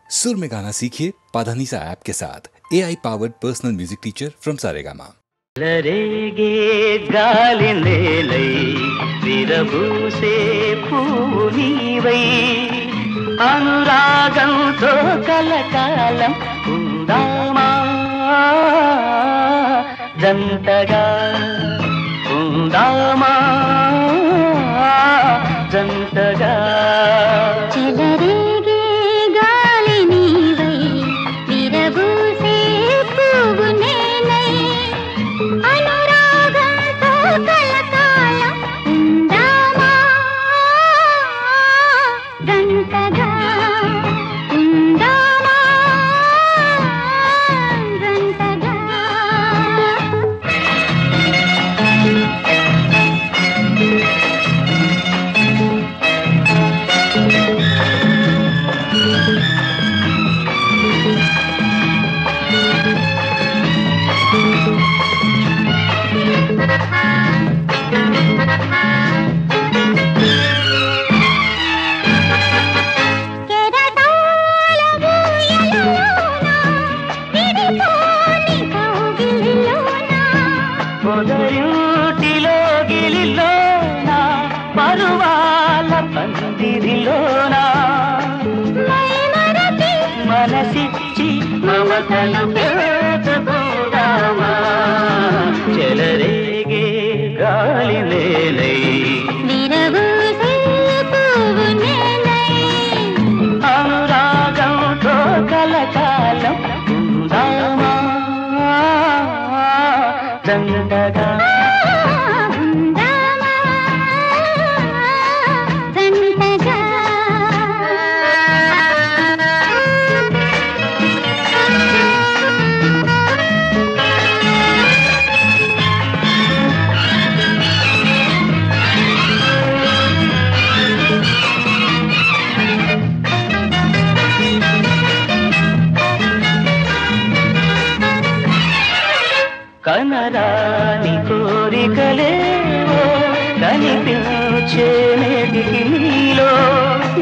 सुर में गाना सीखिए पाधानीसा ऐप के साथ। AI powered personal music teacher from Saregama. लरेगे गाली नेलै विरबूसे पूनीवै अनुरागंतो कलकालं ఉందామా జంటగా ఉందామా జంటగా చెలరేగే గాలి నీవై విరబూసే పువ్వు నేనై అనురాగంతో కలకాలం ఉందామా జంటగా ఉందామా జంటగా పొదరింటిలో గిలిలోన పరువాల పందిరిలోన మనసిచ్చి మమతలు పెంచుకుందామా చెలరేగే గాలి నేనై విరబూసే పువ్వు నేనై అనురాగంతో కలకాలం ఉందామా జంటగా ఉందామా జంటగా కనరాని కోరికలేవో కనిపించే నేటికి నీలో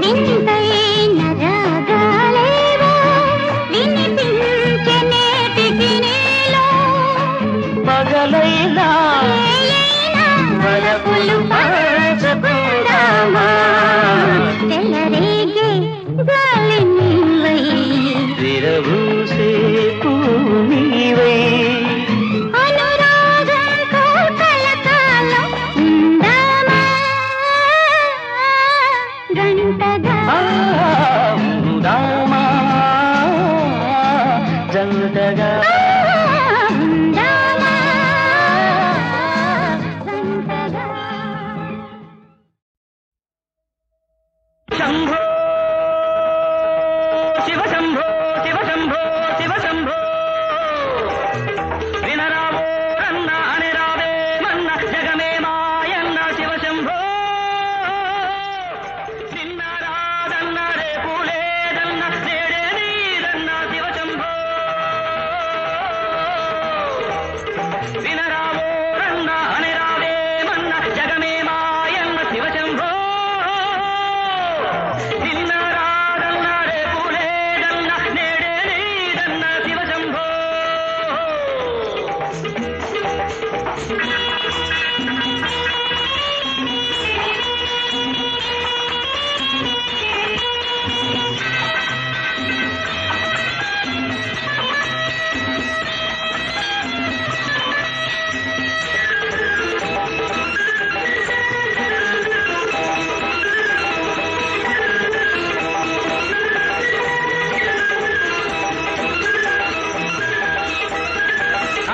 వింతైన రాగాలేవో వినిపించే నేటికి నీలో పగలైనా ఏలైనా వలపులు పంచుకుందామా తెల్లరేగే గాలి నీవై విరబూసే పువ్వు నీవై అనురాగంతో కలకాలం ఉందామా గంటగా ఉందామా జంటగా ఉందామా గంటగా శంభో శివ శంభో శివ శంభో శివ శంభో వినరావో రన్న అని రావే మన్న జగమే మాయన్న శివ శంభో నిన్న రాదన్న రేపు లేదన్న నేడే నీదన్న శివ శంభో వినరావో రన్న అని రావే మన్న జగమే మాయన్న శివ శంభో నిన్న రాదన్న రేపు లేదన్న నేడే నీదన్న శివ శంభో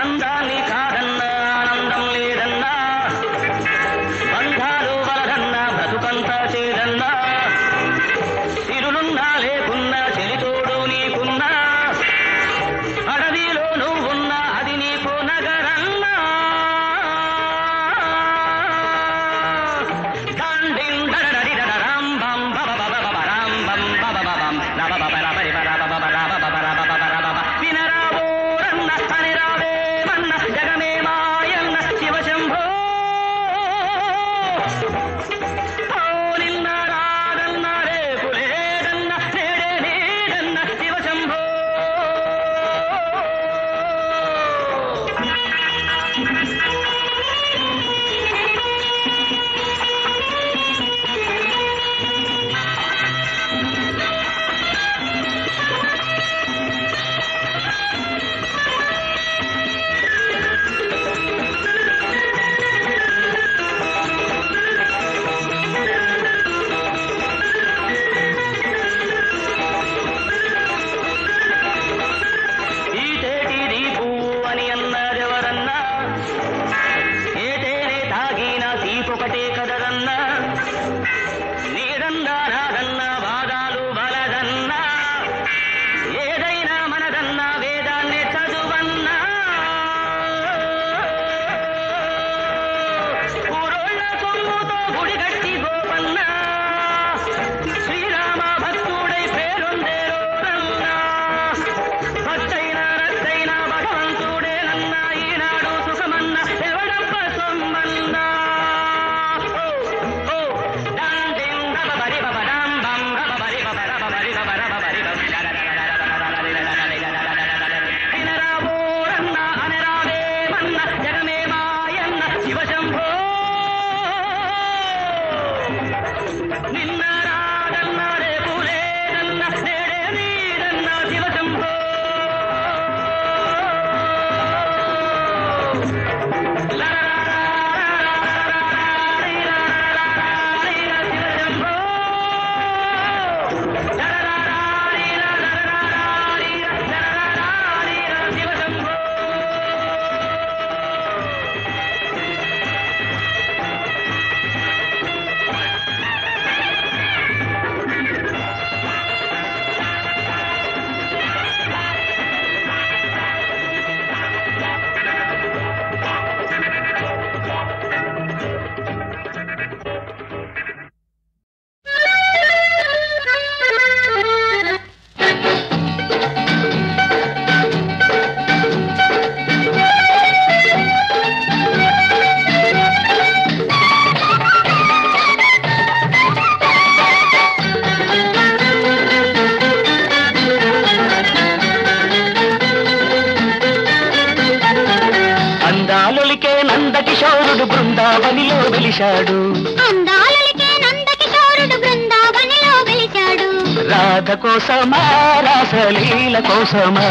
అందాన్ని కాదన్నా ఆనందం లేదన్నా బంధాలు వలదన్నా బ్రతుకంతా చేదన్నా తిరులున్నా లేకున్నా చెలితోడు నీకున్నా అడవిలో నువ్వున్నా అది నీకు నగరన్నా దండిండడడిడడరాం బం బబబబబ రాం బం బబబబం రబబబరబరిబరబబరబబరబబరబబ వినరావో రన్న అని రావే మన్న జగమే మాయన్న శివ శంభో ఓ నిన్న రాదన్న రేపు లేదన్న నేడే నీదన్న శివ నందకిశోరుడు బృందావనిలో వెలిశాడు. అందాలకే నందకిశోరుడు బృందావనిలో వెలిశాడు. రాధ కోసమా రాసలీల కోసమా,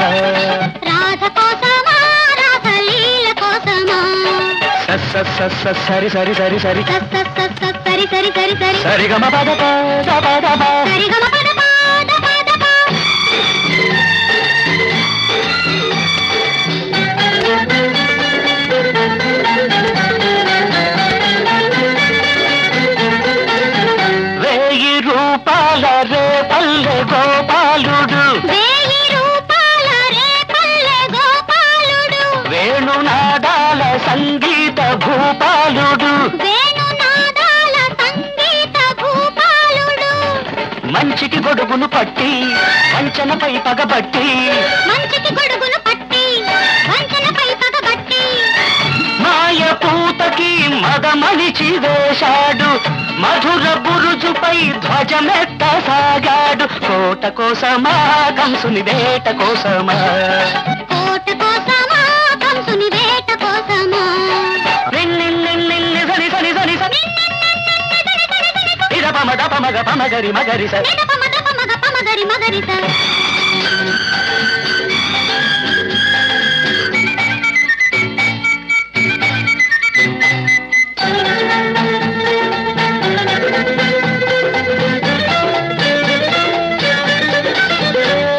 రాధ కోసమా రాసలీల కోసమా. సరి సరి సరి సరి సరి సరి సరి సరి సరిగమ పద పద పద సరిగమ పద పద పద పద. వెయ్యి రూపాల రే పల్లె గోపాలుడు, వెయ్యి రూపాల రే పల్లె గోపాలుడు. వేణునాదాల సంగీత భూపాలుడు, వేణునాదాల సంగీత భూపాలుడు. మంచికి గొడుగును పట్టి వంచనపై పగబట్టి, మంచికి గొడుగును పట్టి వంచనపై పగబట్టి. మాయ పూతకి మదమలిచి వేశాడు, మధుర బురుజుపై ధ్వజమెత్త సాగాడు. కోట కోసమా కంసుని వేట కోసమా, కోట కోసమా కంసుని వేట కోసమా. నిన్ని సని సని సని సని ఇరపమగ పమగ పమగరి మగరి స పమగ పమగరి మగరిత.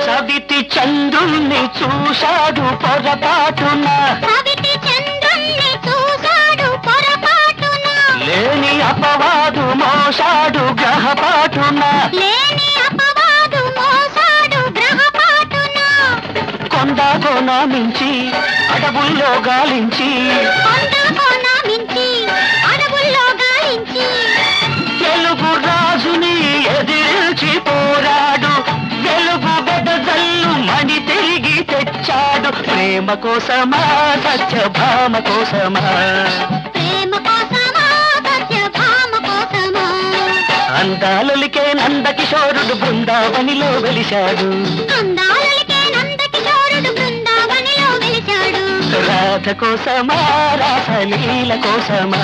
సవితి చంద్రుణ్ణి చూశాడు పొరపాటున, సవితి చంద్రుణ్ణి చూశాడు పొరపాటున. లేని అపవాదు మోసాడు గ్రహపాటున, లేని అపవాదు మోసాడు గ్రహపాటున. కొండ కోన మించి అడవుల్లో గాలించి, కొండ కోన మించి అడవుల్లో గాలించి. తెలుగు రాజుని ఎదిరించి పోరాడు, తెలుగు బెదజల్లు మణి తిరిగి తెచ్చాడు. ప్రేమ కోసమా సత్యభామ కోసమా, ప్రేమ కోసమా సత్యభామ కోసమా. అందాలకే నందకిశోరుడు బృందావనిలో వెలిశాడు. అందాలకే నందకిశోరుడు బృందావనిలో వెలిశాడు. రాధ కోసమా రాసలీల కోసమా,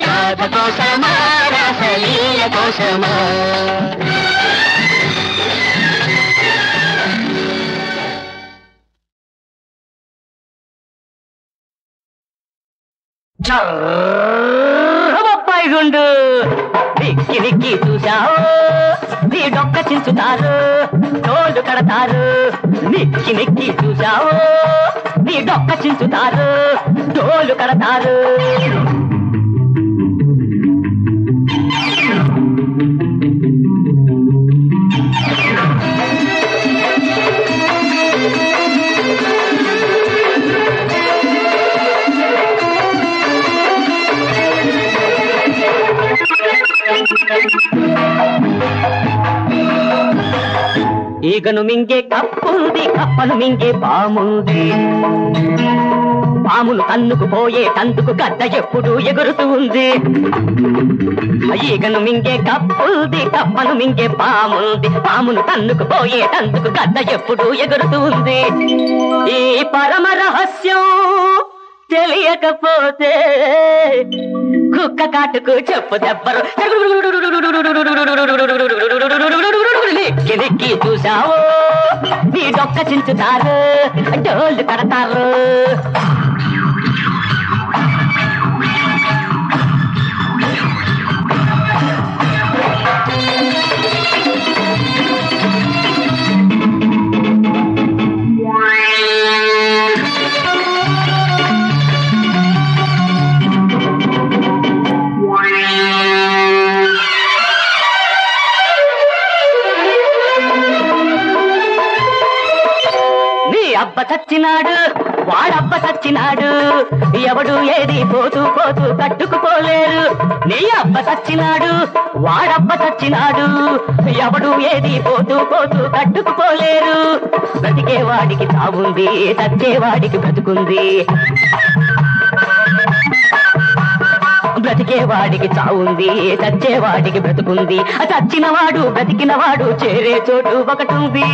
రాధ కోసమా రాసలీల కోసమా. బొప్పాయి గుండు నిక్కి నిక్కి చూశావు, నీ డొక్క చించుతారు తోళ్ళు కడతారు. నిక్కి నిక్కి చూశావు, నీ డొక్క చించుతారు తోళ్ళు కడతారు. ఈగను మింగే కప్పుంది, కప్పను మింగే పాముంది. పాములు కన్నుకు పోయే తందుకు గద్ద ఎప్పుడు ఎగురుతూ ఉంది. ఈగను మింగే కప్పుంది, కప్పను మింగే పాముంది. పాములు కన్నుకు పోయే తందుకు గద్ద ఎప్పుడు ఎగురుతూ ఉంది. ఈ పరమ రహస్యం తెలియకపోతే కుక్క కాటుకు చెప్పు దెబ్బరు. నిక్కి నిక్కి చూశావు, నీ డొక్క చించుతారు డోళ్ళు కడతారు. అబ్బ చచ్చినాడు, వాడబ్బ చచ్చినాడు, ఎవడు ఏది పోతూ పోతూ కట్టుకుపోలేరు. నీ అబ్బ చచ్చినాడు, వాడబ్బ చచ్చినాడు, ఎవడు ఏది పోతూ పోతూ కట్టుకుపోలేరు. బ్రతికేవాడికి చావుంది, చచ్చేవాడికి బ్రతుకుంది. బ్రతికేవాడికి చావుంది, చచ్చేవాడికి బ్రతుకుంది. చచ్చినవాడు బ్రతికినవాడు చేరే చోటు ఒకటుంది.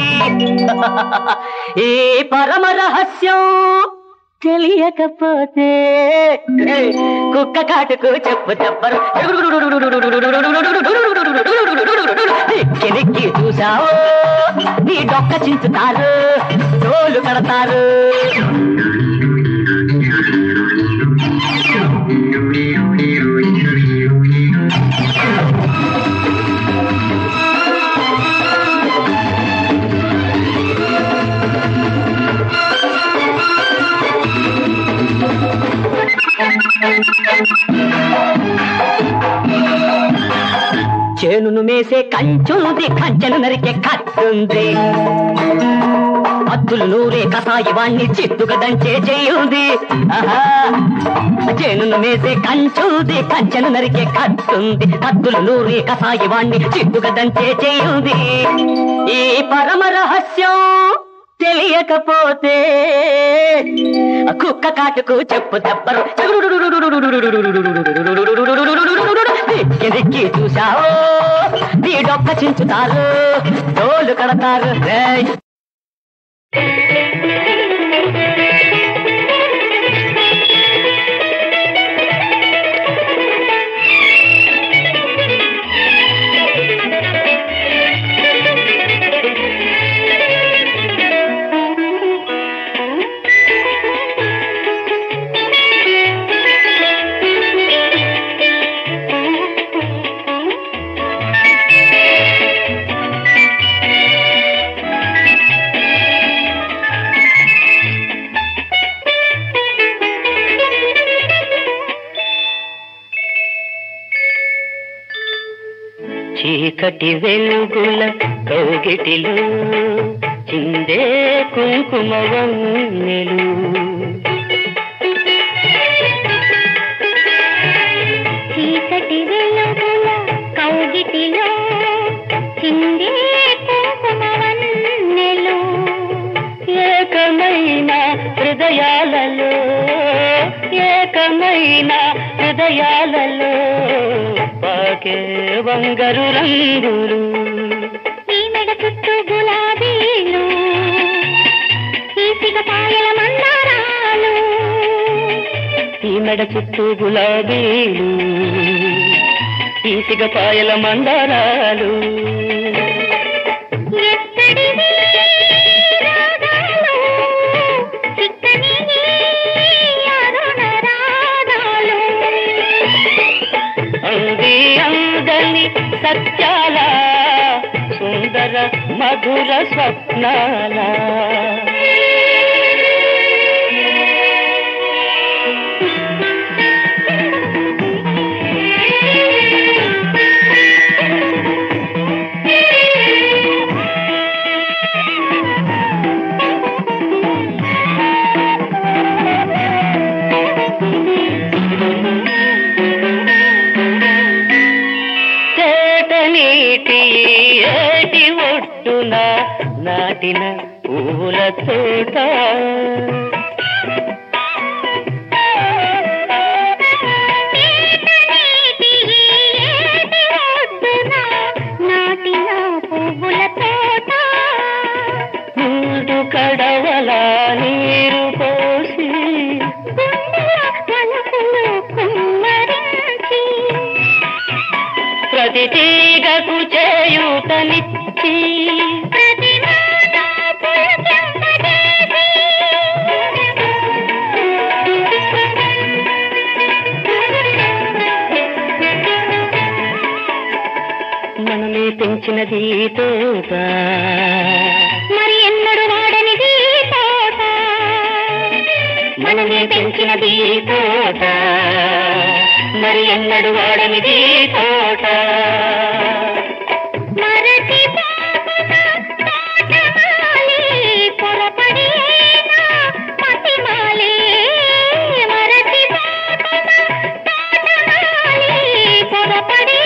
ఈ పరమ రహస్యం తెలియకపోతే కుక్క కాటుకు చెప్పు చెప్పరు దిక్కి చూసావు నీ డొక్క చించుతారు తోలు కడతారు చేనును మేసే కంచుంది కంచెను నరికే కత్తుంది అద్దులు నూరే కసాయి వాణ్ణి చిత్తుగా దంచే చేయుంది చేనును మేసే కంచుంది కంచెను నరికే కత్తుంది అద్దులు నూరే కసాయి వాణ్ణి చిత్తుగా దంచే చేయుంది ఈ పరమ రహస్యం తెలియకపోతే కుక్క కాటుకు చెప్పు చెప్పరు దిక్కి దిక్కి చూసావు నీ డొక్క చించుతారు తోలు కడతారు చీకటి వెలుగుల కౌగిటిలో చిందే కుంకుమ వన్నెలు చీకటి వెలుగుల కౌగిటిలో చిందే కుంకుమ వన్నెలు ఏకమైన హృదయాలలో పాకే బంగారు రంగులు ఈ మెడ చుట్టూ గులాబీలు ఈ సిగపాయల మందారాలు ఈ మెడ చుట్టూ గులాబీలు ఈ సిగపాయల మందారాలు ఎక్కడివి రాగాలు చిక్కని అరుణ రాగాలు అంది అందని సత్యాల సుందర మధుర స్వప్నాల ఏటి ఒట్టున నాటిన పూల తోట నాటిన పువ్వుల తోట మూడు కడవల నీరు పోసి మనసులు కుమ్మరించి ప్రతి తీగకు చేయూతనిచ్చి ప్రతి మాట పులకింపజేసి మనమే పెంచినది తోట మరి ఎన్నడు వాడనిది తోట మనమే పెంచినది తోట మరి ఎన్నడు వాడనిది తోట మరచి తోటమాలి పొరపడి పతిమాలి మరచి తోటమాలి పొరపడి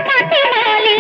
పతిమాలి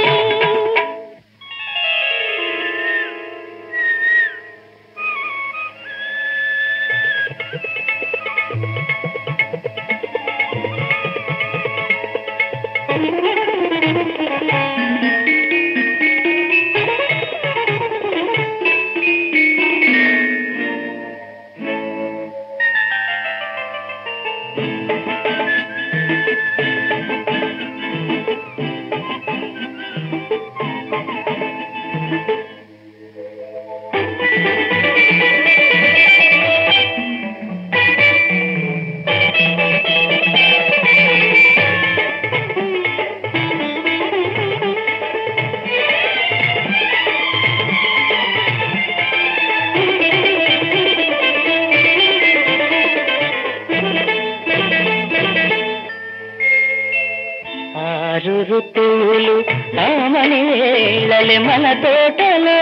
పాడాలి మన తోటలో.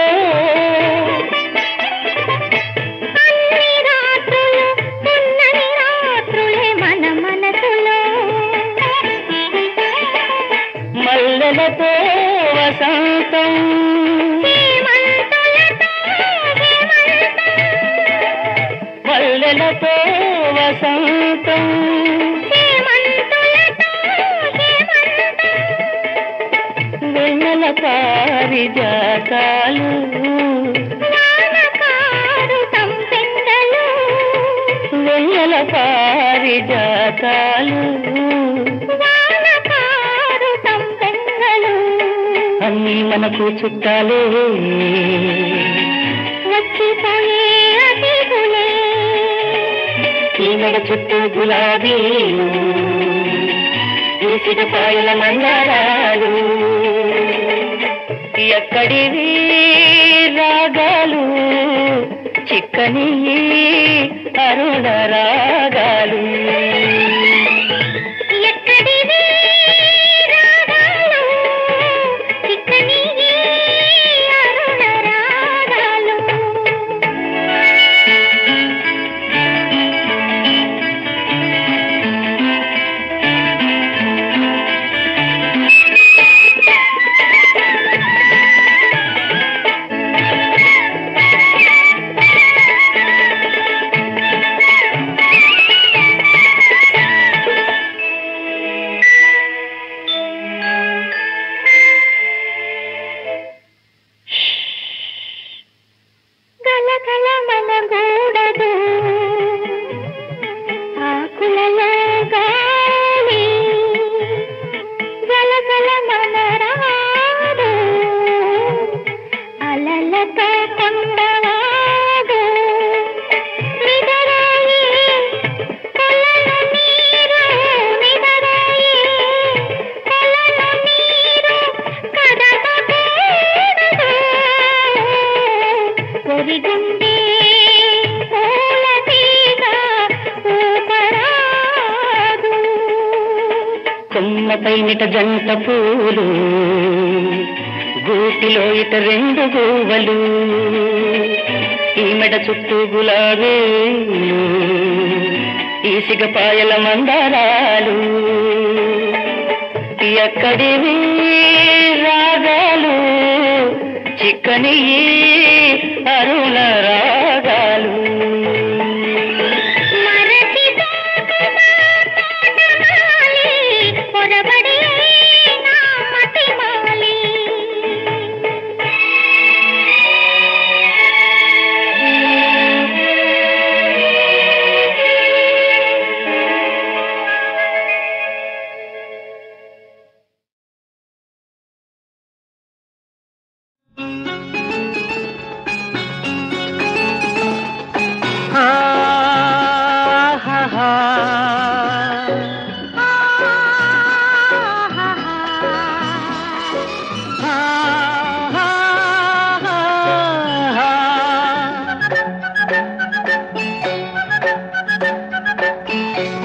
అన్ని రాత్రులు పున్నమి రాత్రులే మన మనసులో. మల్లెలతో వసంతం మల్లెలతో వసంతం వెన్నెల పారిజాతాలు వెన్నెల పారిజాతాలు అన్నీ మనకు చుట్టాలే వచ్చిపోయే అతిథులే. ఈమెడ చుట్టూ గులాబీలు ఇసుక పాయల మందారాలు. ఎక్కడివి రాగాలు చిక్కని అరుణ రాగాలు. ఎక్కడివి రాగాలు చిక్కని అరుణ రాగాలు. గలగల మనగూడదు ఆకులలో గాలి, గలగల మనరాడు అలలతో కొండవాడు. నిదరాయి కొలను నీరు, నిదరాయి కొలను నీరు కదపకూడదు. కొరిగుండే పూల తీగ ఊపరాదు. కొమ్మపై నిట జంట పూలు గూటిలో ఇట రెండు గూవలు. ఈమెడ చుట్టూ గులాబీలు ఈసిగ పాయల మందారాలు. ఎక్కడివి రాగాలు చిక్కని అరుణ రాగాలు. మరచి తోటమాలి పొరబడి నా మతిమాలి.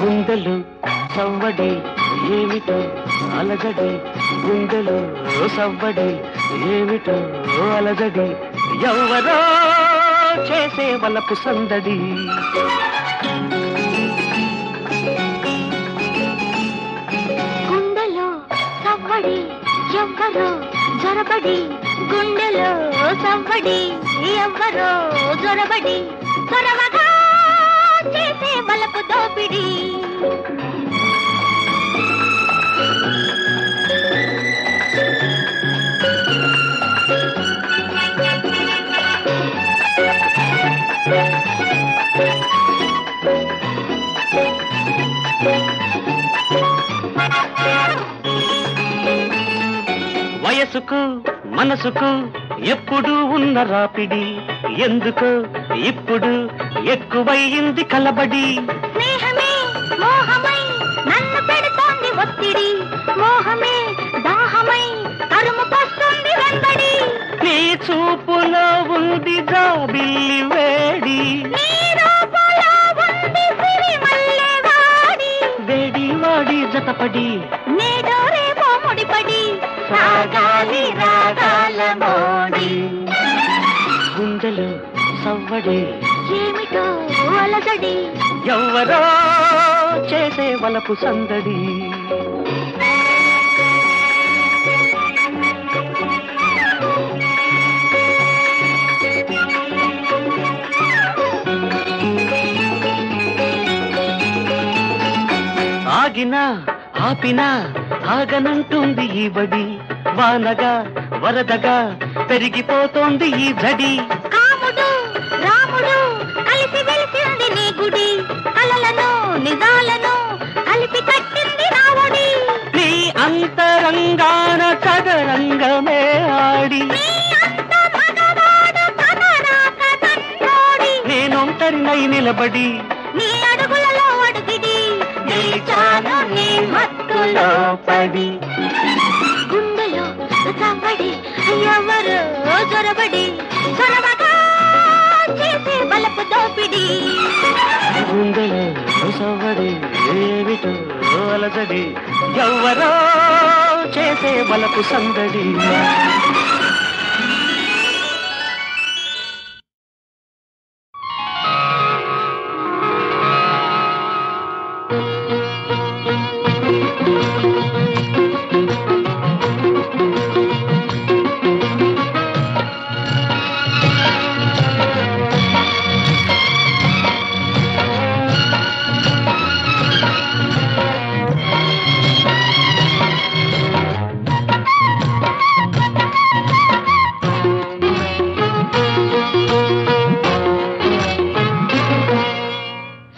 గుండెలు సవ్వడి ఏమిటో అలజడి, గుండెలు సవ్వడి ఏమిటో అలజడి. ఎవరో చేసే వలపు సందడి. గుండెలో సవ్వడి ఎవ్వరో జొరబడి, గుండెలో సవ్వడి ఎవ్వరో జొరబడి, త్వరగా చేసే వలపు దోపిడి. వయసుకు మనసుకు ఎప్పుడు ఉన్న రాపిడి, ఎందుకు ఇప్పుడు ఎక్కువయింది కలబడి. స్నేహమే మోహమై నన్ను పెడుతోంది ఒత్తిడి, మోహమే దాహమై తరుముకొస్తుంది వెంబడి. నీ చూపులో ఉంది జాబిల్లి వేడి, నీ రూపులో ఉంది సిరిమల్లె వాడి. వేడి వాడి జతపడి నేడో రేపో ముడిపడి సాగాలి రాగాల గుండెలు సవ్వడి ఏమిటో అలజడి ఎవ్వరో చేసే వలపు సందడి ఆగినా ఆపినా ఆగనంటుంది ఈ బడి వానగా వరదగా పెరిగిపోతోంది ఈ జడి కాముడు రాముడు కలిసి వెలిసింది నీ గుడి కలలను నిజాలను కలిపి కట్టింది రావడి నీ అంతరంగాన కదరంగమే ఆడి నేనొంటరినై నిలబడి నీ అడుగులలో అడుగిడి నిలిచాను నీ మత్తులో పడి గుండెలో సవ్వడి ఎవరు జొరబడి చొరవగా చేసే బలపు దోపిడి గుండెలో సవ్వడి ఏమిటో అలజడి ఎవ్వరో చేసే బలపు సందడి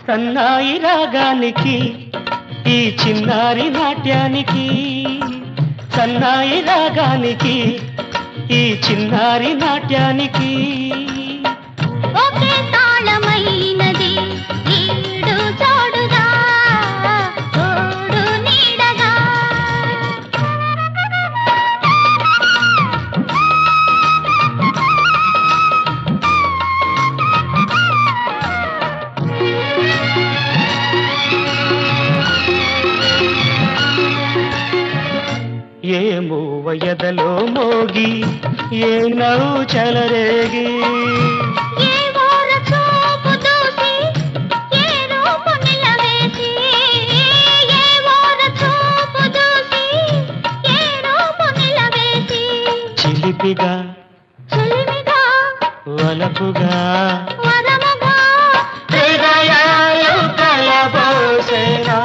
సన్నాయి రాగానికి ఈ చిన్నారి నాట్యానికి సన్నాయి రాగానికి ఈ చిన్నారి నాట్యానికి ఒకే తాళమైనది ఈడు చోడుగా తోడు నీడగా ఏ మూవయదలో మోగి ఏ నవ్వు చెలరేగి ఏ ఓర చూపు దూసి ఏ రూపు నిలవేసి ఏ ఓర చూపు దూసి ఏ రూపు నిలవేసి చిలిపిగా చెలిమిగా వలపుగా వరముగా హృదయాలు కలబోసేనా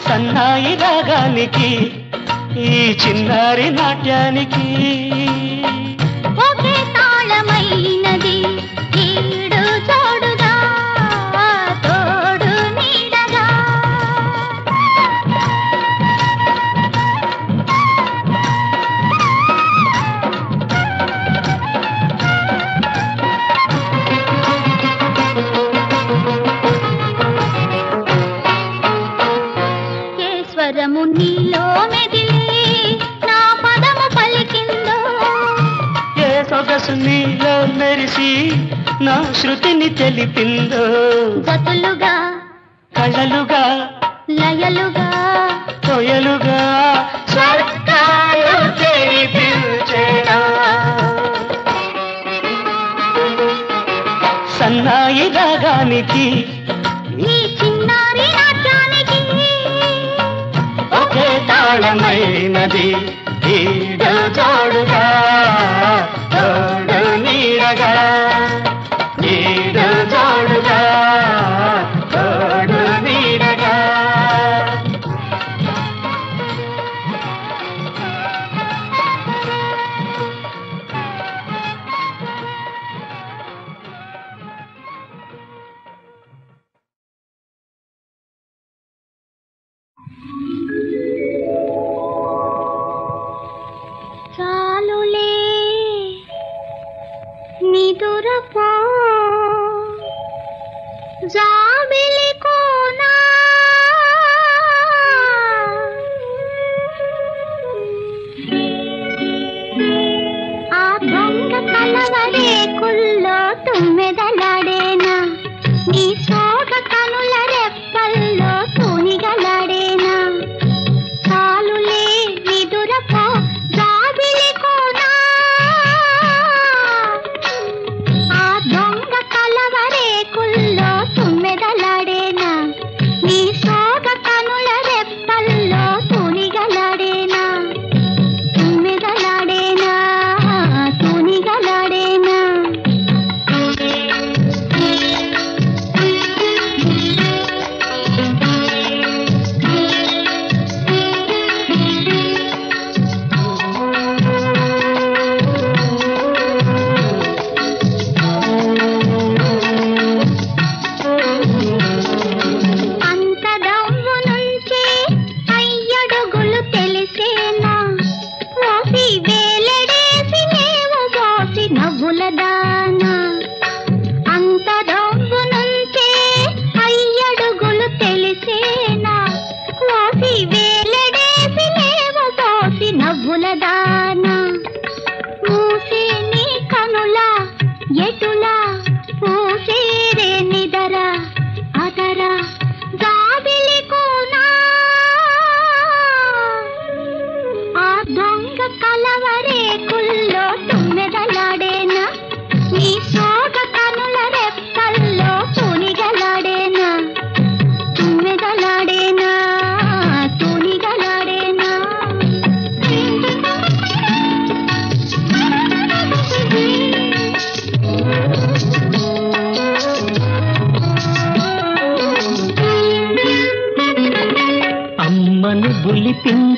సన్నాయి రాగానికి ఈ చిన్నారి నాట్యానికి ఒకే తాళమైనది ఈడు చోడుగా తోడు నీడగా స్వరము నీలో మెదిలి నా పదము పలికిందో ఏ సొగసు నీలో మెరిసి నా శృతిని తెలిపిందో జతులుగా కళలుగా లయలుగా కొయలుగా స్వర్గాలు తెరిపించేనా సన్నాయి రాగానికి ఈ చిన్నారి నాట్యానికి ఒకే తాళమైనది ఈడు తోడుగా తోడు నీడగా ఈడు తోడుగా తోడు నీడగా చాలులే నిదురపో జాబిలి కోనా ఆ దొంగ కలవరేకుల్లో తుమ్మెదలాడేనా నీ సోగ కనుల రెప్పల్లో తూనిగలాడేనా చాలులే నిదురపో జాబిలి కోనా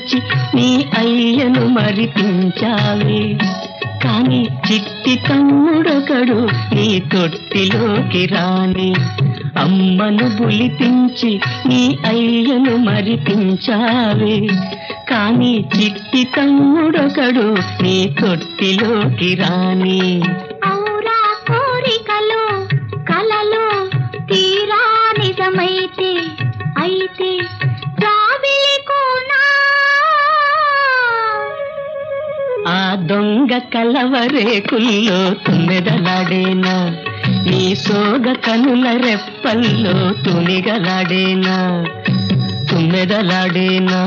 పిలిపించి నీ అయ్యను మరిపించావే కాని చిట్టి తమ్ముడొకడు నీ తొట్టిలోకి రాని అమ్మను బులిపించి నీ అయ్యను మరిపించావే కాని చిట్టి తమ్ముడొకడు నీ తొట్టిలోకి రాని ఔరా కోరికలు కలలు తీరా నిజమైతే అయితే జాబిలి కోనా ఆ దొంగ కలవరేకుల్లో తుమ్మెదలాడేనా నీ సోగ కనుల రెప్పల్లో తునిగలాడేనా తుమ్మెదలాడేనా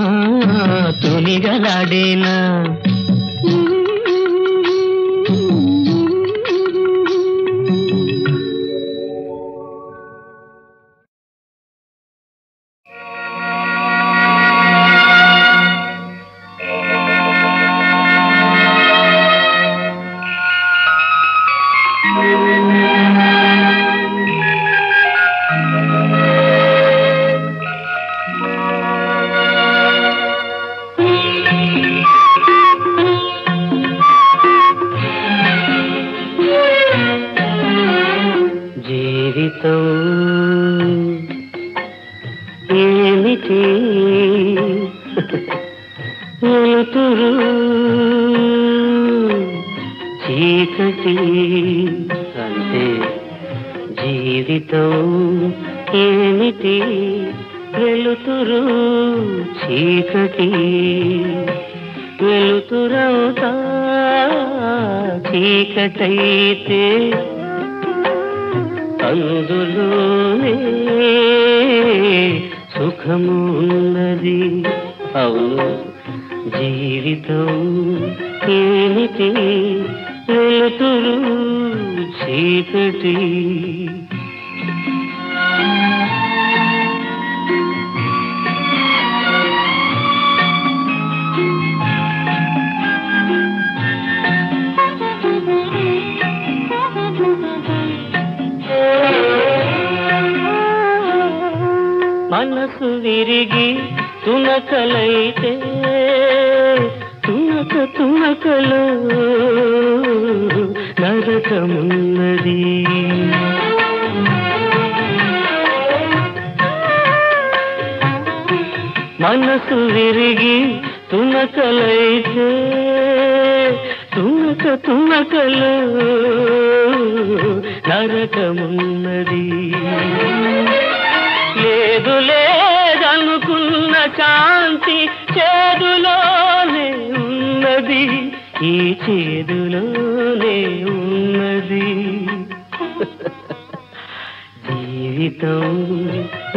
తునిగలాడేనా ఏమిటి వెలుతురు చీకటి అంటే జీవితం ఏమిటి వెలుతురు చీకటి వెలుతురవుతా చీకటైతే అందులోనే సుఖము ఉన్నది అవును జీవితం ఏమిటి వెలుతురు చీకటి మనసు విరిగి తునకలైతే తునకలో నరకమున్నది మనసు విరిగి తునకలైతే తునకలో నరకమున్నది లేదు లేదనుకున్న శాంతి చేదులోనే ఉన్నది ఈ చేదులోనే ఉన్నది జీవితం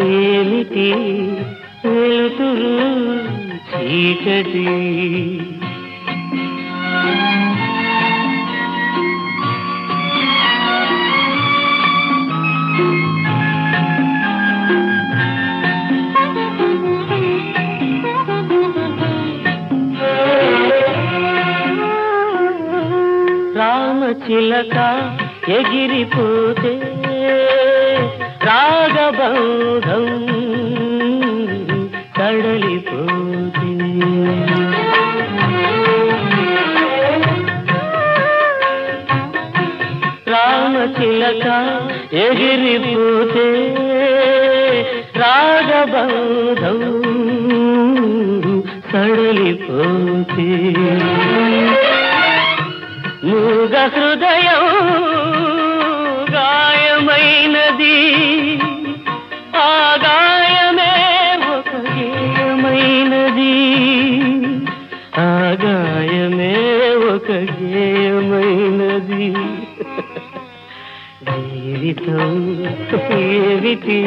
ఏమిటి వెలుతురు చీకటి రామచిలక ఎగిరిపోతే రాగబంధం కడలిపోతే రామచిలక ఎగిరిపోతే రాగబంధం కడలిపోతే మూగ హృదయం గాయమైనది ఆ గాయమే ఒక గేయమైనది ఆ గాయమే ఒక గేయమైనది జీవితం ఏమిటి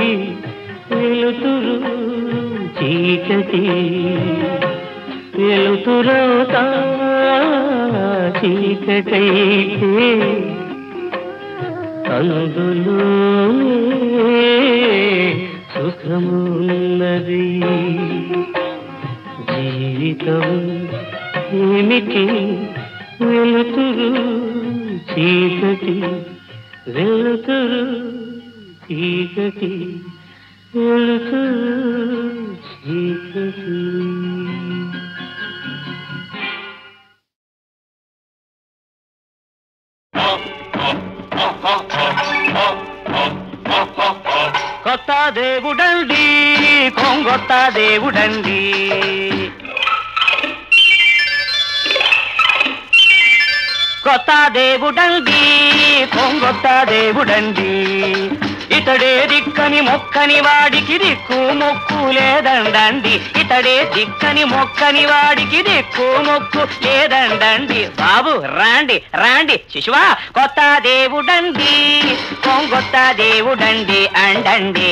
వెలుతురు చీకటి వెలుతురవుతా చీకటైతే అందులోనే సుఖమున్నది జీవితం ఏమిటి వెలుతురు చీకటి వెలుతురు చీకటి వెలుతురు చీకటి కొత్త దేవుడండి కొంగొత్త దేవుడండి కొత్త దేవుడండి కొంగొత్త దేవుడండి ఇతడే దిక్కని మొక్కని వాడికి దిక్కు మొక్కు లేదండండి ఇతడే దిక్కని మొక్కని వాడికి దిక్కు మొక్కు లేదండండి బాబు రాండి రాండి శిశువా కొత్త దేవుడండి కొంగొత్త దేవుడండి అండండి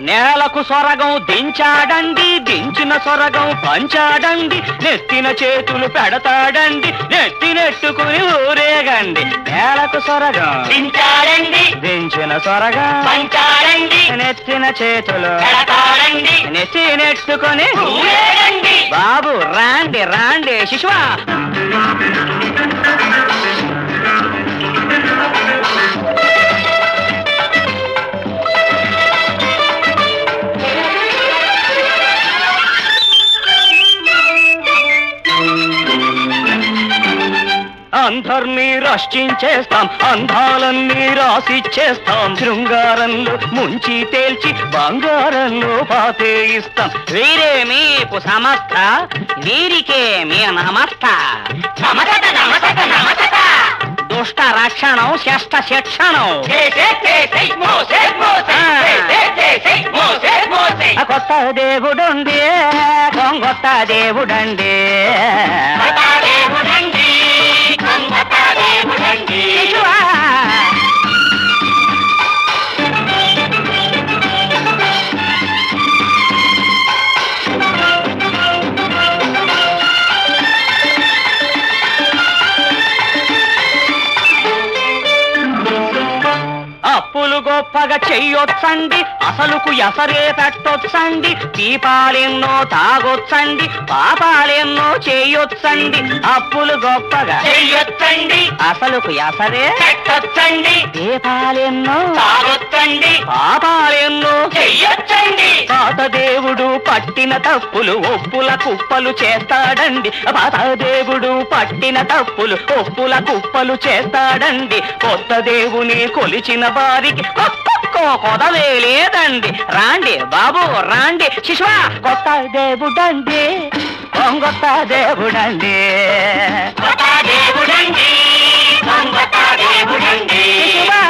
నేలకు సొరగం దించాడండి దించిన సొరగం పంచాడండి నెత్తిన చేతులు పెడతాడండి నెత్తి నెట్టుకుని ఊరేగండి నేలకు సొరగం దించాడండి దించిన సొరగం పంచాడండి నెత్తిన చేతులు పెడతాడండి నెత్తి నెట్టుకుని ఊరేగండి బాబు రాండి రాండి శిశువా అందర్నీ రక్షించేస్తాం అందాలన్నీ రాసిచ్చేస్తాం శృంగారంలో ముంచి తేల్చి బంగారంలో పాతేయిస్తాం వీరే మీకు సమస్త వీరికే మీ నమస్త దుష్ట రక్షణం శష్ట శిక్షణం కొత్త దేవుడుండి కొంగొత్త దేవుడండి అప్పులు గొప్పగా చెయ్యొచ్చండి అసలుకు ఎసరే పెట్టొచ్చండి దీపాలెన్నో తాగొచ్చండి పాపాలెన్నో చేయొచ్చండి అప్పులు గొప్పగా చెయ్యొచ్చండి అసలుకు ఎసరే పెట్టొచ్చండి దీపాలెన్నో తాగొచ్చండి పాపాలెన్నో చెయ్యొచ్చండి పాత దేవుడు పట్టిన తప్పులు ఒప్పుల కుప్పలు చేస్తాడండి పాత దేవుడు పట్టిన తప్పులు ఒప్పుల కుప్పలు చేస్తాడండి కొత్త దేవుని కొలిచిన వారికి కొదవే లేదండి రాండి బాబు రాండి శిశువా కొత్త దేవుడండి కొంగొత్త దేవుడండి కొత్త దేవుడండి కొంగొత్త దేవుడండి శిశువా